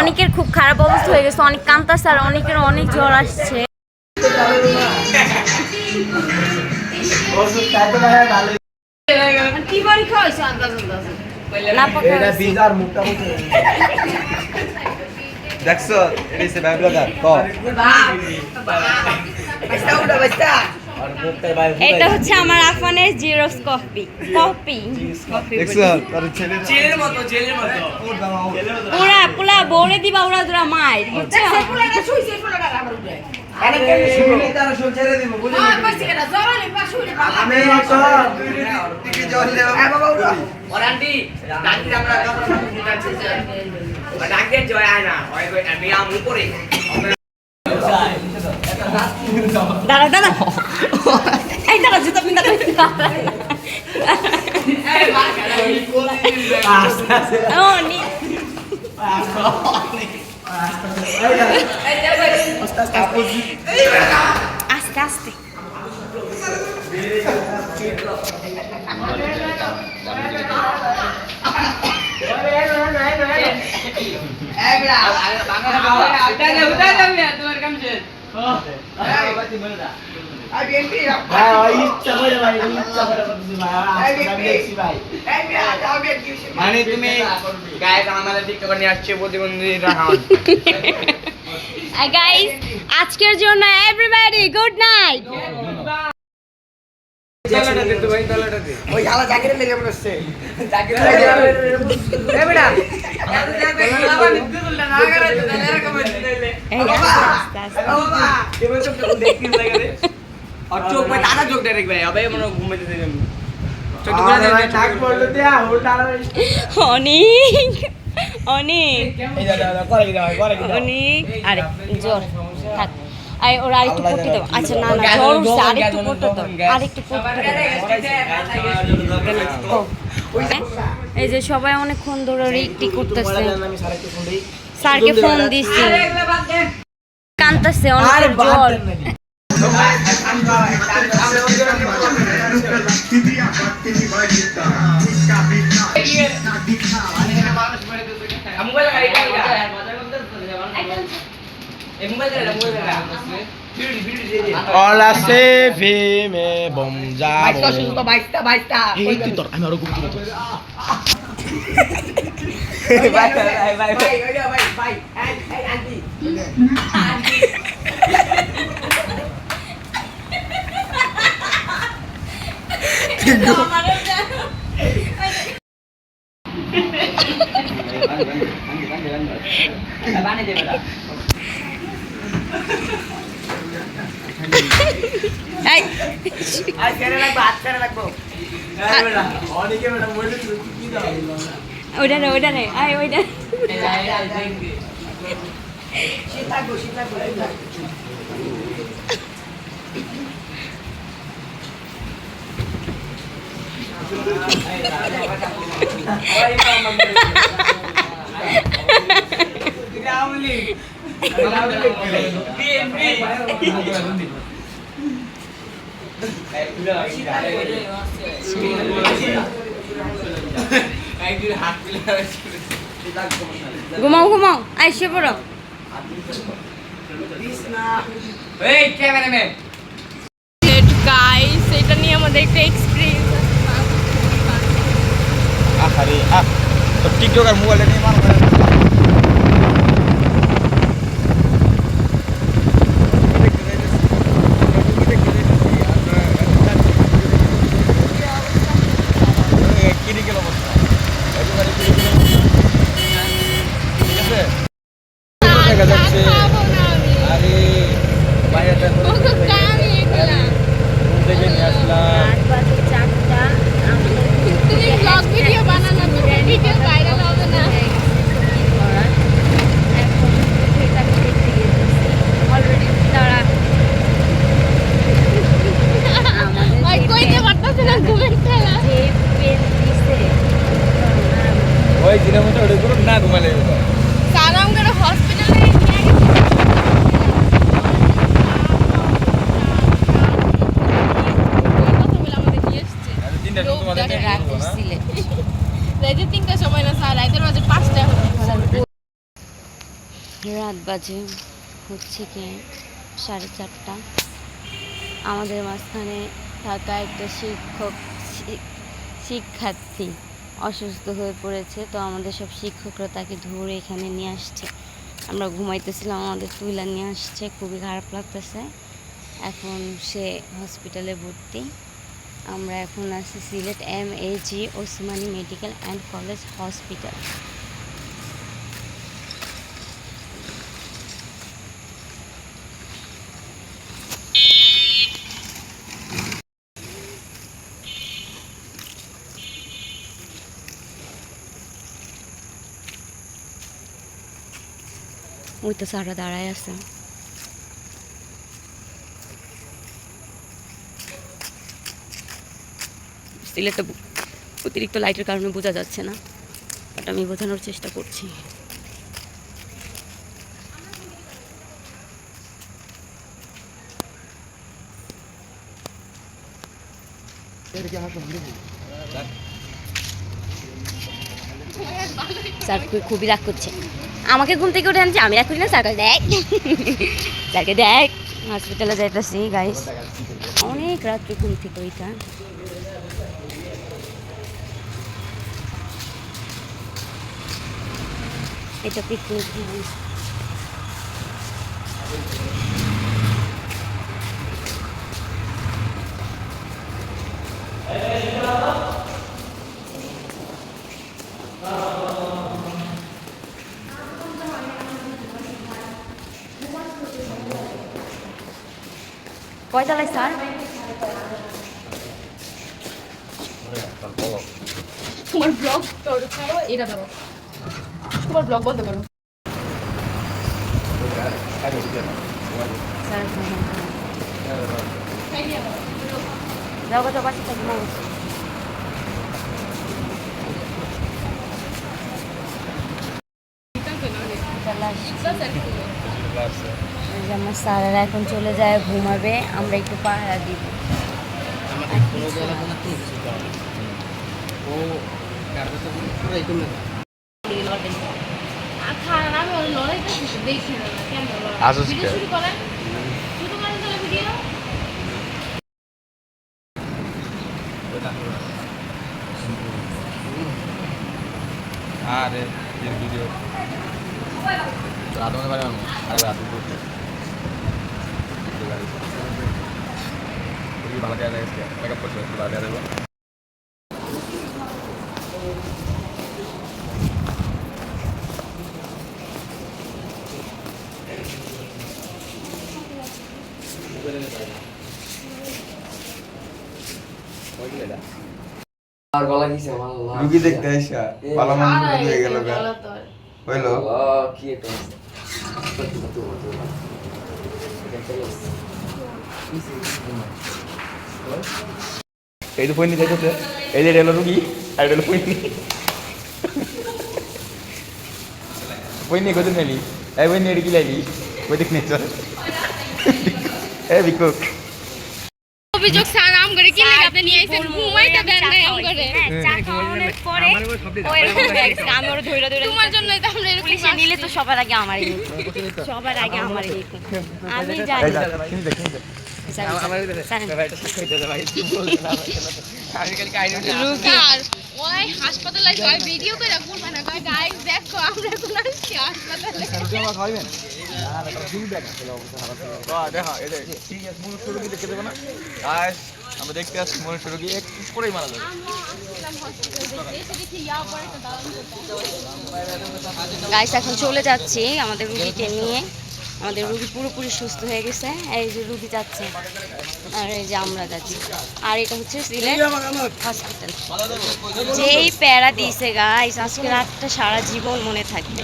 অনেকের খুব খারাপ অবস্থা হয়ে গেছে, অনেক কান্তাছে আর অনেকের অনেক জ্বর আসছে। দেখছো এসে ভাই ব্রাদার ক এটা হচ্ছে আমার আফানের জিরোস কফি দেখছো তার ছেলের মতো পুরা পুরা বৌরে দিবা ওরা দুরা মাইর বুঝছো পুরাটা শুইছে পুরাটা আমার উপরে আরে শুনি তার সব ছেড়ে দিব বুঝলি হ্যাঁ কইছে কেন জরালে পাশুলে বাবা আমি তো টিকে জলে এ বাবা উঠো ওরান্টি ডাকি আমরা ডাকি জয় আয় না ওই আমি আম উপরে দাঁড়া দাঁড়া এই দাঁড়া জুতা পিন্দা কই ও নি আস্তে আস্তে মানে তুমি গায়ে আমাদের টিকটক নিয়ে আসছে প্রতিবন্ধী রাখান গাইস আজকের জন্য এভরিবডি গুড নাইট তালাটা দে তো ভাই তালাটা দে ওই শালা জাকিরে লেগে পড়ছে জাকিরে লেগে এ বেটা বাবা নিদুলটা না করে তো দাঁড়া কম দিলে বাবা এবার তো দেখি লাগে রে আর চোখ ভাই দাদা চোখ ডাইরেক্ট ভাই আবে মনে ঘুমাইতে দেই আমি চোখ গুলা দে টাক পড়লো দে ওর দাঁড়া অনেক অনেক এই দাদা করে কি দাও অনেক আরে জোর থাক আই ওর আরেকটু পড়তে দাও আচ্ছা না না জোর উঠছে আরেকটু পড়তে দাও আরেকটু পড়তে দাও এই যে সবাই অনেকক্ষণ ধরে রিকটি করতেছে স্যারকে ফোন দিছি কাঁদতেছে অনেক জ্বর Hola se me bom ja বাইশটা এই তুই তোর আমি আরো ঘুম তুই ভাই ভাই ভাই ভাই এই আন্টি বানে দে বেটা এই আজ কেন লাগবে আজ কেন লাগবে এই বেটা অনেকে বেটা বলে কি দাও ওইটা রে আই ওইটা ঘুমাও ঘুমাও আইসে পড়ো এই ক্যামেরাম্যান গাইস এটা নিয়ে আমাদের একটা এক্সপেরিয়েন্স আরে তো টিকটক আর মোবাইলে নিয়ে মারো ওই দিনের মতো ওটা গুলো না ঘুমালে সারামগড় হসপিটালে তোমাদের রাখছিলে রাইতে 3টার সময় না স্যার রাইতের বাজে 5টা রাত বাজে হচ্ছে কি 4:30। আমাদের মাঝখানে থাকা একটা শিক্ষার্থী অসুস্থ হয়ে পড়েছে, তো আমাদের সব শিক্ষকরা তাকে ধরে এখানে নিয়ে আসছে। আমরা ঘুমাইতেছিলাম, আমাদের তুইলা নিয়ে আসছে, খুবই খারাপ লাগতেছে। এখন সে হসপিটালে ভর্তি। আমরা এখন আছি Sylhet MAG Osmani medical and college hospital. ওই তো স্যাররা দাঁড়ায় আছে। সিলেটটা অতিরিক্ত লাইটের কারণে বোঝা যাচ্ছে না, বাট আমি বোঝানোর চেষ্টা করছি। স্যার খুবই রাগ করছে, আমাকে ঘুম থেকে উঠে আনছে, আমি রাগ করি না। স্যারকে দেখ, স্যারকে দেখ। হসপিটালে যাইতেছি গাইস, অনেক রাত্রে ঘুম থেকে ওইটা। এটা পিকনিক। কয়তলায় স্যার? তোমার ব্লগ এটা ধরো, তোমার ব্লগ বন্ধ করো। স্যার যাও যাও বাসে থাকবো। আমার স্যারেরা এখন চলে যায় ঘুমাবে, আমরা একটু পাহারা দিব। আরে এর ভিডিও রাত মনে পারে আমি আরে রাত করতে ভালো দেওয়া যায় মেকআপ করতে ভালো দেওয়া যাবে। আর গলা কিছে আল্লাহ রুগী দেখতে আইসা ভালো মানুষ হয়ে গেল গা হইলো কি এটা এই তো পয়নি যাইতেছে, এই যে এলো রুগী আর এটা হলো পয়নি। পয়নি কত নেলি? এই পয়নি এটা কি লাইলি? ওই দেখ নে চল। এই বিকুক অভিযোগ স্যার আম করে কি লাগা আপনি নিয়ে আইছেন, ঘুমাইতে দেন না আম করে। চা খাওয়ানোর পরে ওই আমার ধইরা ধইরা তোমার জন্যই তো আমরা এরকম পুলিশে নিলে তো সবার আগে আমারই নিত, সবার আগে আমারই নিত। আমি জানি এই যা কিনে দেখ কিনে দেখ আমার এটা কইতে দে ভাই তুই বল না আমি খালি কাহিনী স্যার ওই হাসপাতালে যাই ভিডিও করে বলবা না গাইস দেখো আমরা কোন আসছি হাসপাতালে। জমা খাইবেন আর একটা ফুল ব্যাগ ছিল অবস্থা খারাপ ছিল। দেখা এই যে ঠিক আছে মনে শুরু কি দেখতে দেব না গাইস, আমরা দেখতে আসছি মনে শুরু কি একটু পরেই মারা যাবে। গাইস এখন চলে যাচ্ছি আমাদের রুগীকে নিয়ে। আমাদের রুগী পুরোপুরি সুস্থ হয়ে গেছে, এই যে রুগী যাচ্ছে আর এই যে আমরা যাচ্ছি। আর এটা হচ্ছে সিলেট হসপিটাল। যেই প্যারা দিয়েছে গাইস, আজকে রাতটা সারা জীবন মনে থাকবে।